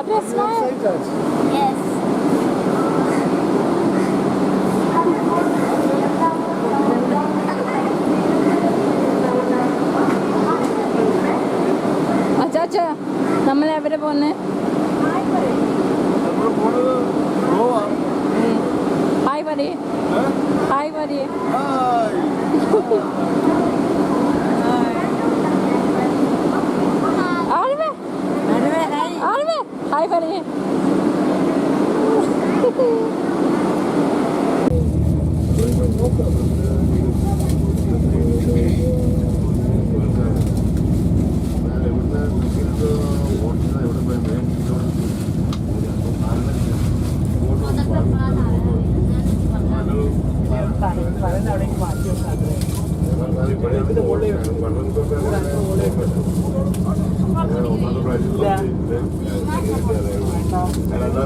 Adra, smile. Yes. അച്ചാച്ചാ നമ്മൾ എവിടെ പോന്നെ? ഹായ് പറയേ, ഹായ് പറയേ. ഹായ് പറയേ.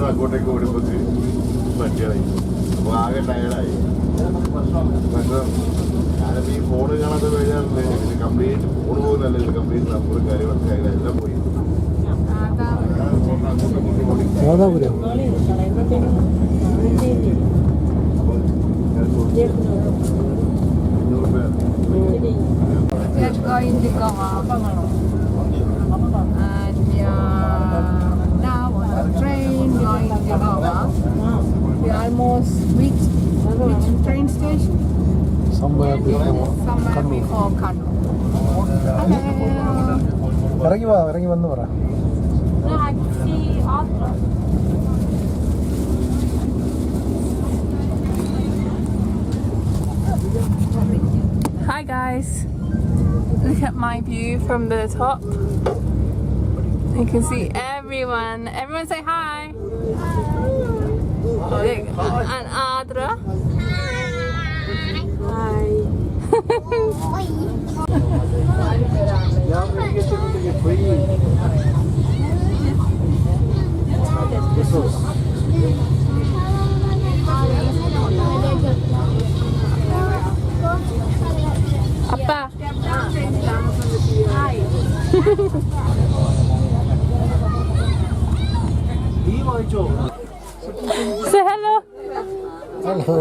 അങ്ങോട്ടേക്ക് ഓടിപ്പോയി പറ്റിയായി അപ്പോൾ ആകെ ടയർഡായി. ഞാനിപ്പോൾ ഈ ഫോണ് കാണാതെ കഴിഞ്ഞാൽ കംപ്ലീറ്റ് ഫോൺ പോകുന്നല്ല, കംപ്ലീറ്റ് നമ്പറും കാര്യങ്ങളൊക്കെ അതിലെല്ലാം പോയി. Let's go in the Goa. And we are now on the train going to Goa. We almost reached which train station? Somewhere before Kannur. Hello. ഇറങ്ങി വന്ന് പറ. No, I see Adra. Hi guys. Look at my view from the top. You can see everyone. Everyone say hi. Look, and Adra. Hi. Appa. Hi. Say hello. Hello.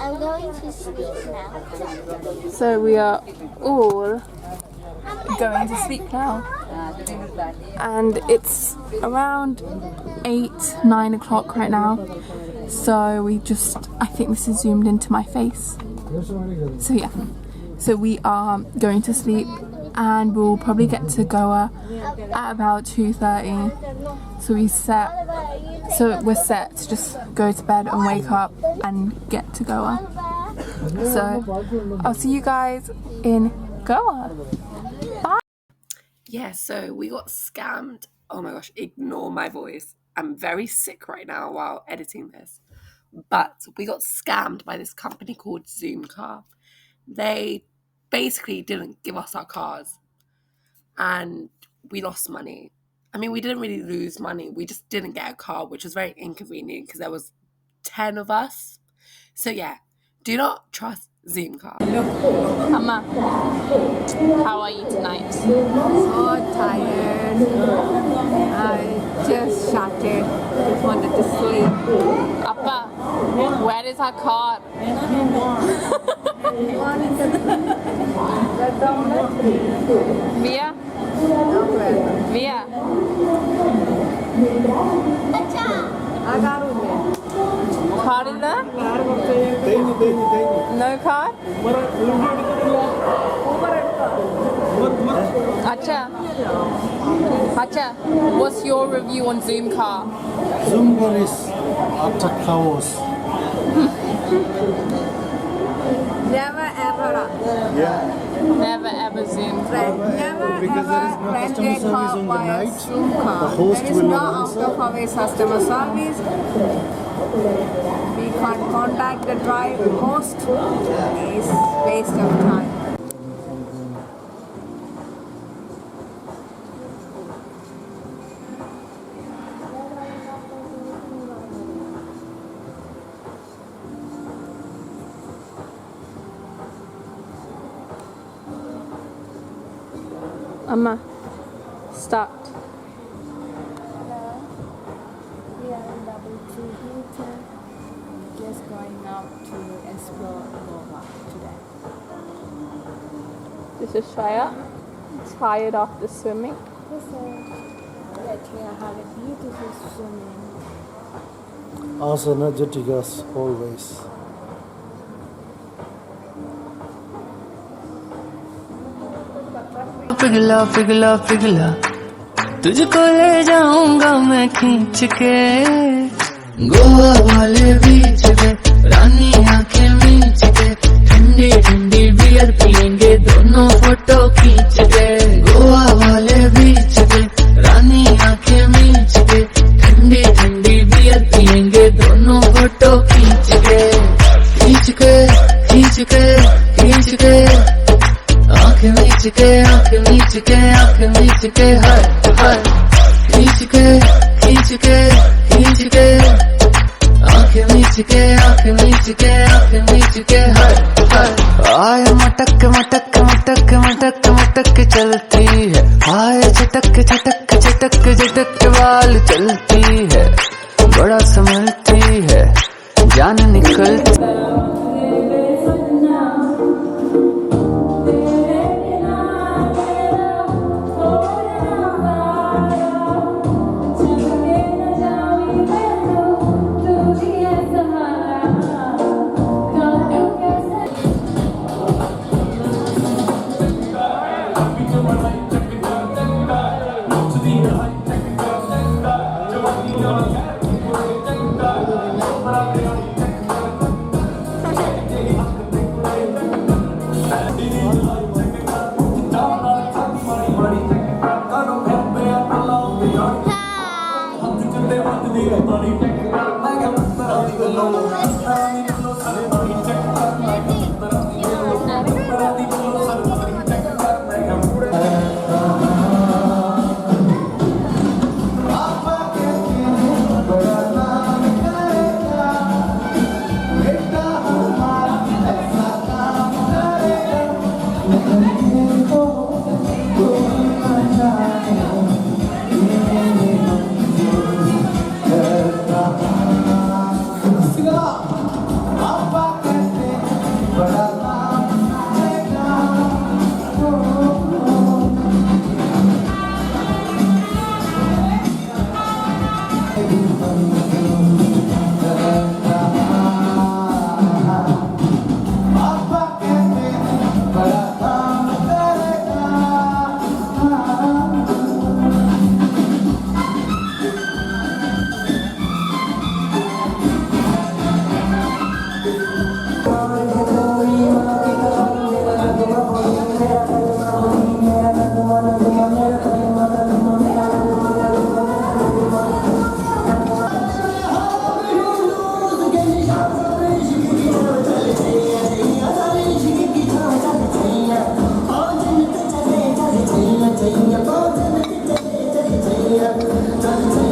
I'm going to sleep now. So we are all going to sleep now. And it's around 8-9 o'clock right now. So we just, I think this is zoomed into my face. So yeah, so we are going to sleep and we'll probably get to Goa at about 2:30. So we're set to just go to bed and wake up and get to Goa. So I'll see you guys in Goa. Bye. Yeah, so we got scammed. Oh my gosh, ignore my voice. I'm very sick right now while editing this. But we got scammed by this company called Zoomcar. They basically didn't give us our cars and we lost money. I mean, we didn't really lose money. We just didn't get a car, which was very inconvenient because there was 10 of us. So yeah, do not trust Zoomcar. Amma, how are you tonight? So tired. I just shattered. Just wanted to sleep. Appa, where is our car? Via? Via? Car in there? No car? Acha, what's your review on Zoomcar? Zoomcar is utter chaos. Never ever. Yeah. Never ever Zoom. Never Because there is no ever customer rent a car service on the by a night. Zoomcar. The host There is will no not answer. out-of-hours customer service. We can't contact the driver host. It's waste of time. Amma, start. We are in Double Tree Hilton. Just going out to explore Goa today. This is Shaya. Tired after swimming. Let me have a beautiful swimming. As energetic as always. पिघला पिघला पिघला तुझको ले जाऊंगा मैं खींच के गोवा वाले बीच पे रानी आंखें मींच के ठंडी ठंडी बियर पियेंगे दोनों फोटो खींच के गोवा वाले बीच पे रानी आंखें मींच के ठंडी ठंडी बियर पियेंगे दोनों फोटो खींच के खींच के खींच के खींच के आंखें मीच के आंखें मीच के आंखें मीच के हाय हाय खींच के खींच के खींच के आंखें मीच के आंखें मीच के आंखें मीच के हाय हाय आय मटक मटक मटक मटक मटक चलती है आय झटक झटक झटक झटक बाल चलती है बड़ा संभलती है जान निकलती Yeah.